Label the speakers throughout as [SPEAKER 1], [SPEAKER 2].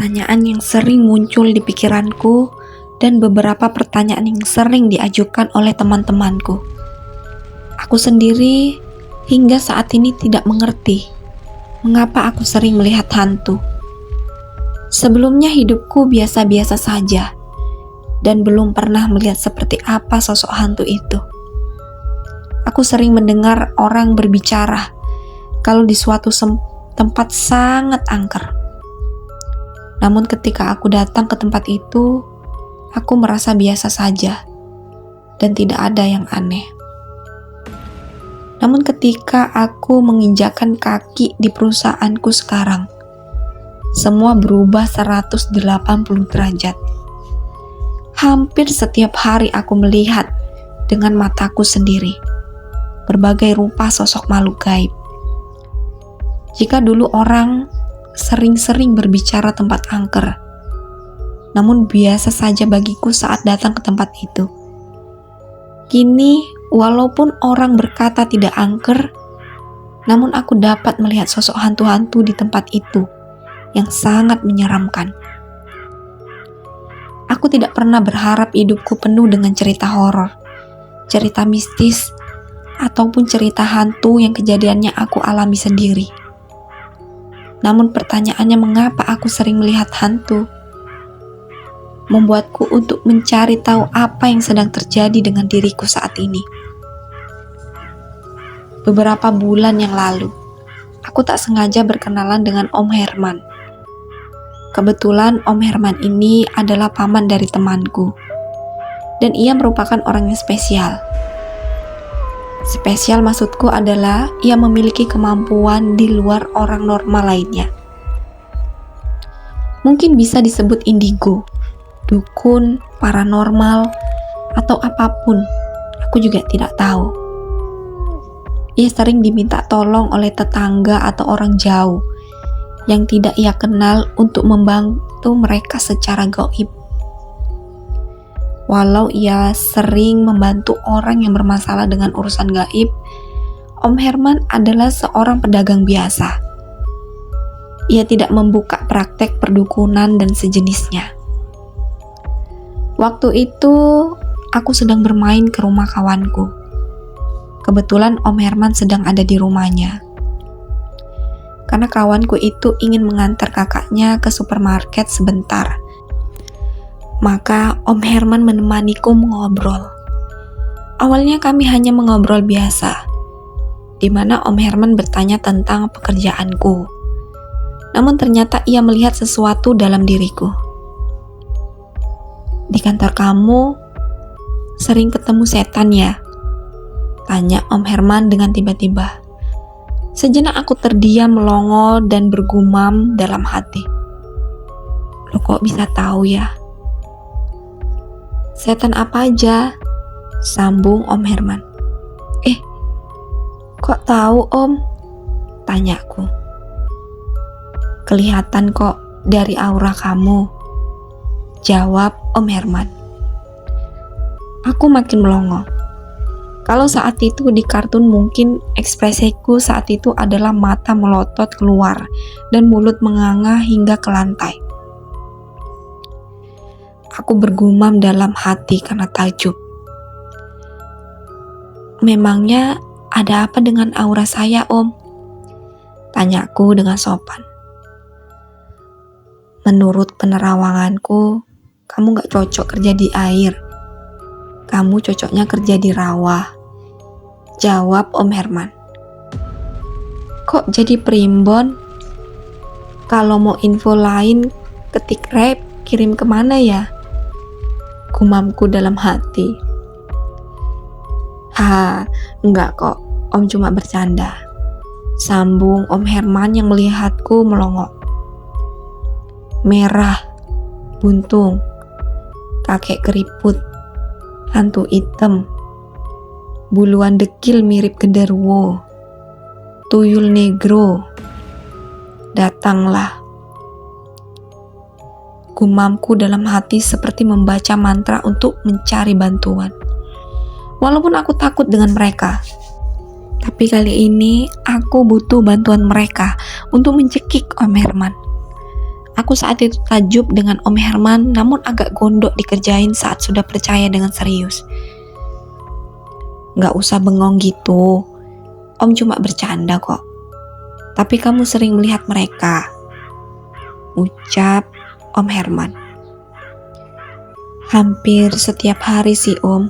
[SPEAKER 1] pertanyaan yang sering muncul di pikiranku dan beberapa pertanyaan yang sering diajukan oleh teman-temanku. Aku sendiri hingga saat ini tidak mengerti mengapa aku sering melihat hantu. Sebelumnya hidupku biasa-biasa saja dan belum pernah melihat seperti apa sosok hantu itu. Aku sering mendengar orang berbicara kalau di suatu tempat sangat angker. Namun ketika aku datang ke tempat itu, aku merasa biasa saja dan tidak ada yang aneh. Namun ketika aku menginjakkan kaki di perusahaanku sekarang, semua berubah 180 derajat. Hampir setiap hari aku melihat dengan mataku sendiri berbagai rupa sosok makhluk gaib. Jika dulu orang sering-sering berbicara tempat angker, namun biasa saja bagiku saat datang ke tempat itu. Kini, walaupun orang berkata tidak angker, namun aku dapat melihat sosok hantu-hantu di tempat itu yang sangat menyeramkan. Aku tidak pernah berharap hidupku penuh dengan cerita horor, cerita mistis, ataupun cerita hantu yang kejadiannya aku alami sendiri. Namun pertanyaannya mengapa aku sering melihat hantu, membuatku untuk mencari tahu apa yang sedang terjadi dengan diriku saat ini. Beberapa bulan yang lalu, aku tak sengaja berkenalan dengan Om Herman. Kebetulan Om Herman ini adalah paman dari temanku, dan ia merupakan orang yang spesial. Spesial maksudku adalah ia memiliki kemampuan di luar orang normal lainnya. Mungkin bisa disebut indigo, dukun, paranormal, atau apapun, aku juga tidak tahu. Ia sering diminta tolong oleh tetangga atau orang jauh yang tidak ia kenal untuk membantu mereka secara gaib. Walau ia sering membantu orang yang bermasalah dengan urusan gaib, Om Herman adalah seorang pedagang biasa. Ia tidak membuka praktek perdukunan dan sejenisnya. Waktu itu, aku sedang bermain ke rumah kawanku. Kebetulan Om Herman sedang ada di rumahnya. Karena kawanku itu ingin mengantar kakaknya ke supermarket sebentar. Maka Om Herman menemaniku mengobrol. Awalnya kami hanya mengobrol biasa, di mana Om Herman bertanya tentang pekerjaanku. Namun ternyata ia melihat sesuatu dalam diriku. Di kantor kamu sering ketemu setan ya? Tanya Om Herman dengan tiba-tiba. Sejenak aku terdiam melongo dan bergumam dalam hati. Lo kok bisa tahu ya? Setan apa aja? Sambung Om Herman. Kok tahu Om? Tanyaku. Kelihatan kok dari aura kamu, jawab Om Herman. Aku makin melongo. Kalau saat itu di kartun mungkin ekspresiku saat itu adalah mata melotot keluar dan mulut menganga hingga ke lantai. Aku bergumam dalam hati karena takjub. Memangnya ada apa dengan aura saya, Om? Tanyaku dengan sopan. Menurut penerawanganku, kamu gak cocok kerja di air. Kamu cocoknya kerja di rawa, jawab Om Herman. Kok jadi primbon? Kalau mau info lain, ketik rap, kirim kemana ya? Gumamku dalam hati. Enggak kok, Om cuma bercanda. Sambung Om Herman yang melihatku melongo. Merah, buntung, kakek keriput, hantu hitam, buluan dekil mirip genderuwo, tuyul negro, datanglah. Gumamku dalam hati seperti membaca mantra untuk mencari bantuan. Walaupun aku takut dengan mereka, tapi kali ini aku butuh bantuan mereka untuk mencekik Om Herman. Aku saat itu takjub dengan Om Herman, namun agak gondok dikerjain saat sudah percaya dengan serius. Gak usah bengong gitu, Om cuma bercanda kok. Tapi kamu sering melihat mereka, ucap Om Herman. Hampir setiap hari sih Om,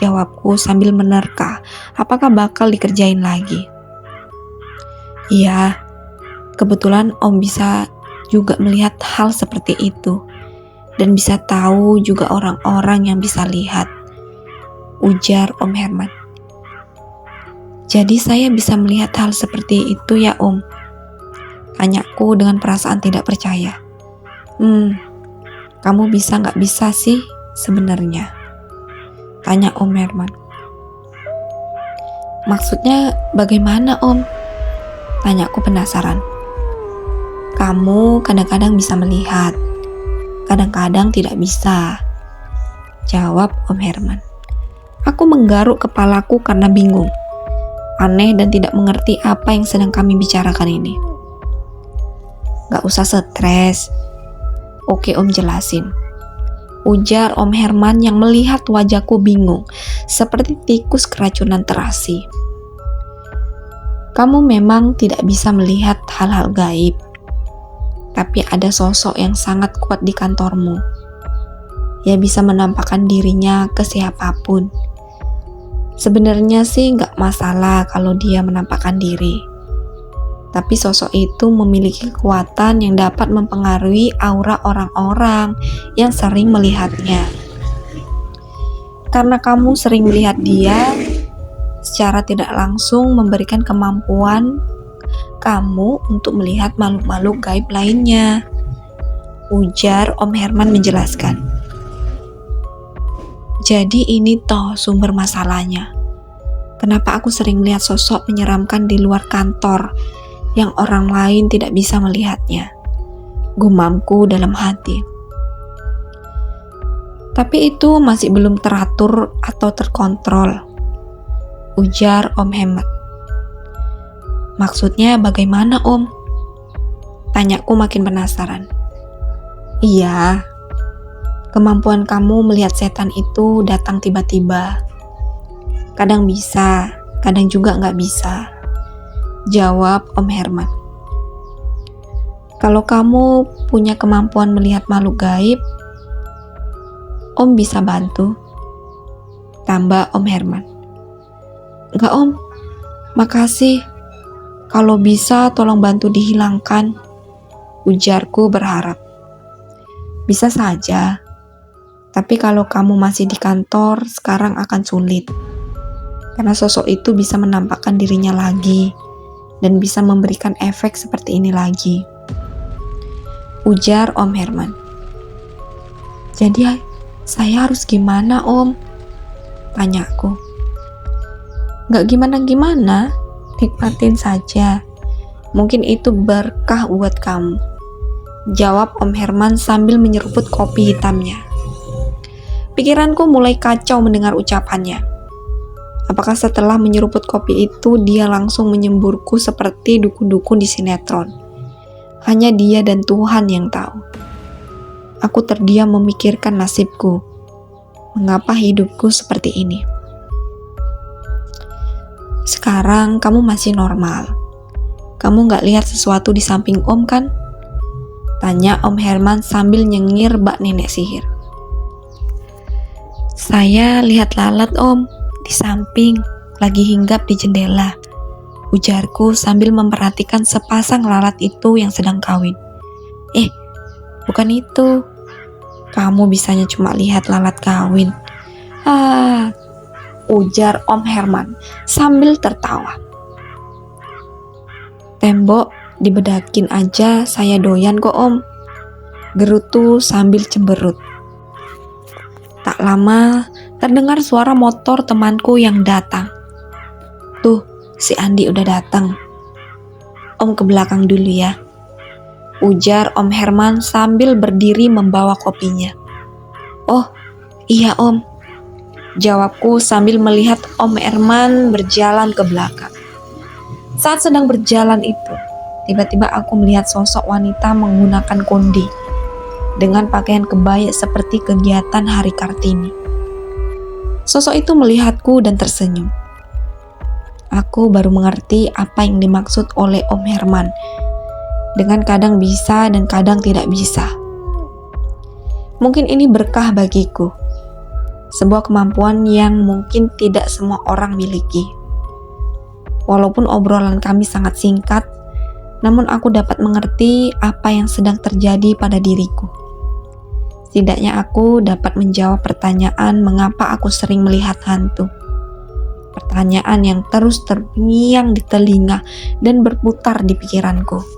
[SPEAKER 1] jawabku sambil menerka apakah bakal dikerjain lagi. Iya, kebetulan Om bisa juga melihat hal seperti itu, dan bisa tahu juga orang-orang yang bisa lihat, ujar Om Herman. Jadi saya bisa melihat hal seperti itu ya Om? Tanyaku dengan perasaan tidak percaya. Kamu bisa nggak bisa sih sebenarnya? Tanya Om Herman. Maksudnya bagaimana Om? Tanyaku penasaran. Kamu kadang-kadang bisa melihat, kadang-kadang tidak bisa, jawab Om Herman. Aku menggaruk kepalaku karena bingung, aneh dan tidak mengerti apa yang sedang kami bicarakan ini. Gak usah stres, oke Om jelasin, ujar Om Herman yang melihat wajahku bingung, seperti tikus keracunan terasi. Kamu memang tidak bisa melihat hal-hal gaib, tapi ada sosok yang sangat kuat di kantormu. Ia bisa menampakkan dirinya ke siapapun. Sebenarnya sih gak masalah kalau dia menampakkan diri. Tapi sosok itu memiliki kekuatan yang dapat mempengaruhi aura orang-orang yang sering melihatnya. Karena kamu sering melihat dia, secara tidak langsung memberikan kemampuan kamu untuk melihat makhluk-makhluk gaib lainnya, ujar Om Herman menjelaskan. Jadi ini toh sumber masalahnya. Kenapa aku sering melihat sosok menyeramkan di luar kantor yang orang lain tidak bisa melihatnya, gumamku dalam hati. Tapi itu masih belum teratur atau terkontrol, ujar Om Herman. Maksudnya bagaimana Om? Tanyaku makin penasaran. Iya, kemampuan kamu melihat setan itu datang tiba-tiba. Kadang bisa, kadang juga nggak bisa, jawab Om Herman. Kalau kamu punya kemampuan melihat makhluk gaib, Om bisa bantu, tambah Om Herman. Enggak Om, makasih. Kalau bisa tolong bantu dihilangkan, ujarku berharap. Bisa saja, tapi kalau kamu masih di kantor sekarang akan sulit. Karena sosok itu bisa menampakkan dirinya lagi dan bisa memberikan efek seperti ini lagi, ujar Om Herman. Jadi saya harus gimana Om? Tanyaku. Gak gimana-gimana, nikmatin saja. Mungkin itu berkah buat kamu, jawab Om Herman sambil menyeruput kopi hitamnya. Pikiranku mulai kacau mendengar ucapannya. Apakah setelah menyeruput kopi itu dia langsung menyemburku seperti dukun-dukun di sinetron? Hanya dia dan Tuhan yang tahu. Aku terdiam memikirkan nasibku. Mengapa hidupku seperti ini? Sekarang kamu masih normal. Kamu gak lihat sesuatu di samping Om kan? Tanya Om Herman sambil nyengir bak nenek sihir. Saya lihat lalat Om, di samping, lagi hinggap di jendela, ujarku sambil memperhatikan sepasang lalat itu yang sedang kawin. Bukan itu. Kamu bisanya cuma lihat lalat kawin. Ujar Om Herman sambil tertawa. Tembok dibedakin aja saya doyan kok Om, gerutu sambil cemberut. Tak lama terdengar suara motor temanku yang datang. Tuh, si Andi udah datang. Om ke belakang dulu ya, ujar Om Herman sambil berdiri membawa kopinya. Oh, iya Om, jawabku sambil melihat Om Herman berjalan ke belakang. Saat sedang berjalan itu, Tiba-tiba aku melihat sosok wanita menggunakan konde dengan pakaian kebaya seperti kegiatan Hari Kartini. Sosok itu melihatku dan tersenyum. Aku baru mengerti apa yang dimaksud oleh Om Herman dengan kadang bisa dan kadang tidak bisa. Mungkin ini berkah bagiku, sebuah kemampuan yang mungkin tidak semua orang miliki. Walaupun obrolan kami sangat singkat, namun aku dapat mengerti apa yang sedang terjadi pada diriku. Setidaknya aku dapat menjawab pertanyaan mengapa aku sering melihat hantu. Pertanyaan yang terus terngiang di telinga dan berputar di pikiranku.